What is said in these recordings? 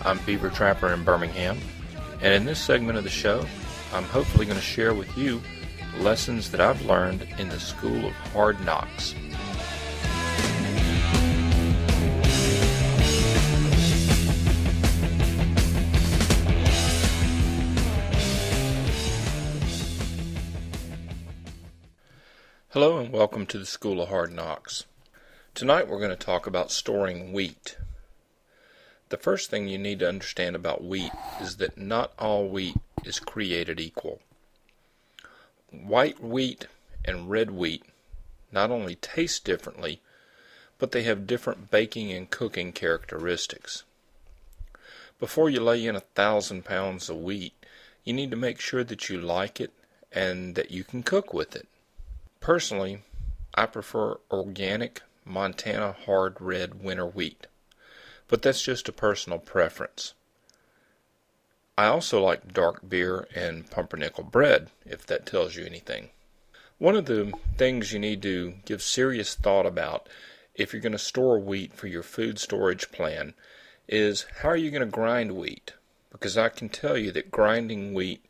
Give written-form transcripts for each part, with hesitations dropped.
I'm Beaver Trapper in Birmingham, and in this segment of the show, I'm hopefully going to share with you lessons that I've learned in the School of Hard Knocks. Hello and welcome to the School of Hard Knocks. Tonight we're going to talk about storing wheat. The first thing you need to understand about wheat is that not all wheat is created equal. White wheat and red wheat not only taste differently, but they have different baking and cooking characteristics. Before you lay in 1,000 pounds of wheat, you need to make sure that you like it and that you can cook with it. Personally, I prefer organic Montana hard red winter wheat, but that's just a personal preference. I also like dark beer and pumpernickel bread, if that tells you anything. One of the things you need to give serious thought about if you're going to store wheat for your food storage plan is how are you going to grind wheat? Because I can tell you that grinding wheat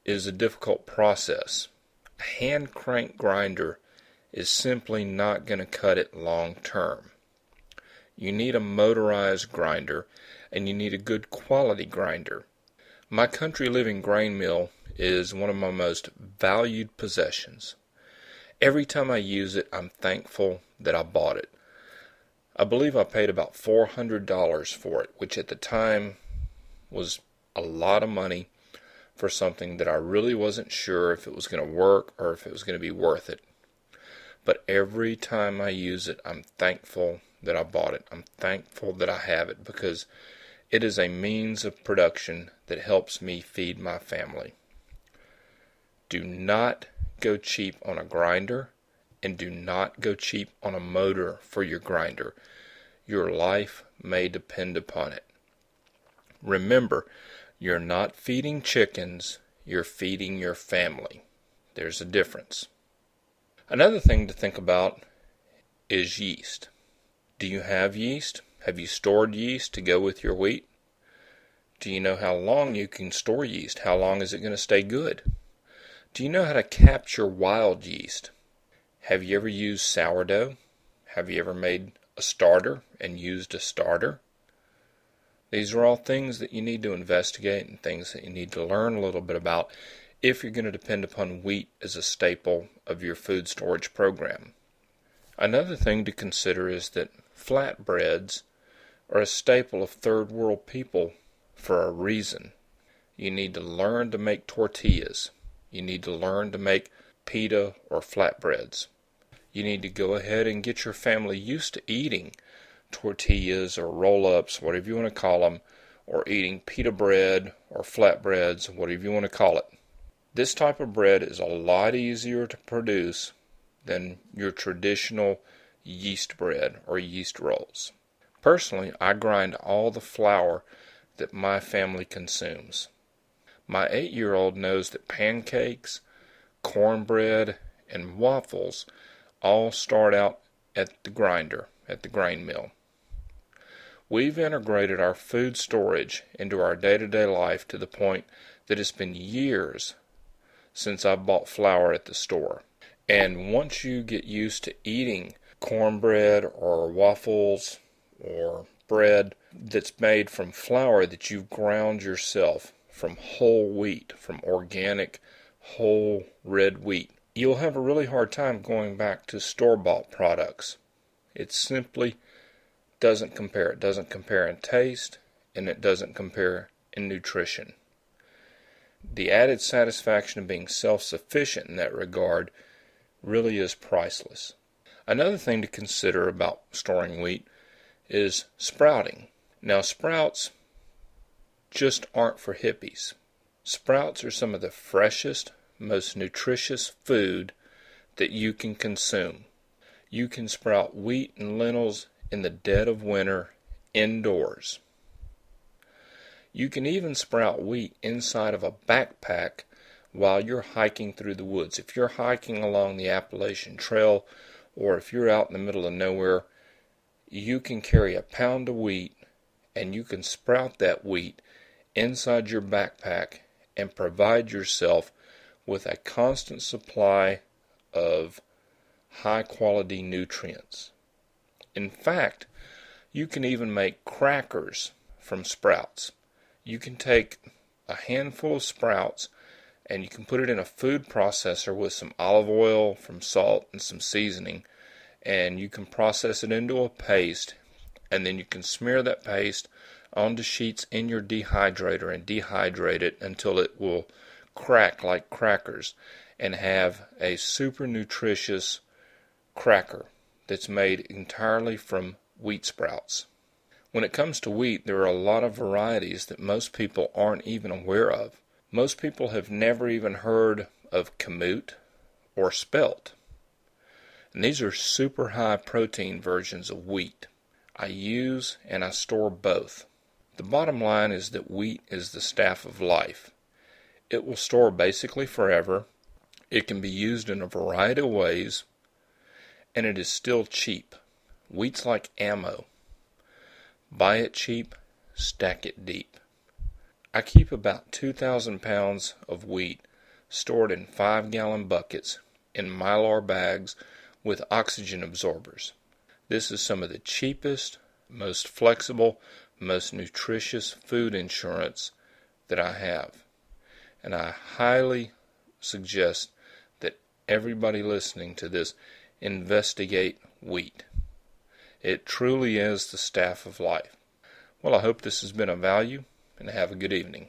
is a difficult process. A hand crank grinder is simply not going to cut it long term. You need a motorized grinder, and you need a good quality grinder. My Country Living grain mill is one of my most valued possessions. Every time I use it, I'm thankful that I bought it. I believe I paid about $400 for it, which at the time was a lot of money for something that I really wasn't sure if it was going to work or if it was going to be worth it. But every time I use it, I'm thankful that I bought it. I'm thankful that I have it because it is a means of production that helps me feed my family. Do not go cheap on a grinder, and do not go cheap on a motor for your grinder. Your life may depend upon it. Remember, you're not feeding chickens, you're feeding your family. There's a difference. Another thing to think about is yeast. Do you have yeast? Have you stored yeast to go with your wheat? Do you know how long you can store yeast? How long is it going to stay good? Do you know how to capture wild yeast? Have you ever used sourdough? Have you ever made a starter and used a starter? These are all things that you need to investigate and things that you need to learn a little bit about if you're going to depend upon wheat as a staple of your food storage program. Another thing to consider is that flatbreads are a staple of third world people for a reason. You need to learn to make tortillas. You need to learn to make pita or flatbreads. You need to go ahead and get your family used to eating tortillas or roll-ups, whatever you want to call them, or eating pita bread or flatbreads, whatever you want to call it. This type of bread is a lot easier to produce than your traditional yeast bread or yeast rolls. Personally, I grind all the flour that my family consumes. My 8-year-old knows that pancakes, cornbread, and waffles all start out at the grinder, at the grain mill. We've integrated our food storage into our day-to-day life to the point that it's been years since I bought flour at the store. And once you get used to eating cornbread or waffles or bread that's made from flour that you've ground yourself from whole wheat, from organic whole red wheat, you'll have a really hard time going back to store-bought products. It simply doesn't compare. It doesn't compare in taste, and it doesn't compare in nutrition. The added satisfaction of being self-sufficient in that regard really is priceless. Another thing to consider about storing wheat is sprouting. Now, sprouts just aren't for hippies. Sprouts are some of the freshest, most nutritious food that you can consume. You can sprout wheat and lentils in the dead of winter indoors. You can even sprout wheat inside of a backpack while you're hiking through the woods. If you're hiking along the Appalachian Trail or if you're out in the middle of nowhere, you can carry a pound of wheat and you can sprout that wheat inside your backpack and provide yourself with a constant supply of high quality nutrients. In fact, you can even make crackers from sprouts. You can take a handful of sprouts and you can put it in a food processor with some olive oil, some salt, and some seasoning, and you can process it into a paste, and then you can smear that paste onto sheets in your dehydrator and dehydrate it until it will crack like crackers and have a super nutritious cracker that's made entirely from wheat sprouts. When it comes to wheat, there are a lot of varieties that most people aren't even aware of. Most people have never even heard of kamut or spelt. And these are super high protein versions of wheat. I use and I store both. The bottom line is that wheat is the staff of life. It will store basically forever. It can be used in a variety of ways, and it is still cheap. Wheat's like ammo. Buy it cheap, stack it deep. I keep about 2,000 pounds of wheat stored in 5-gallon buckets in Mylar bags with oxygen absorbers. This is some of the cheapest, most flexible, most nutritious food insurance that I have. And I highly suggest that everybody listening to this investigate wheat. It truly is the staff of life. Well, I hope this has been of value, and have a good evening.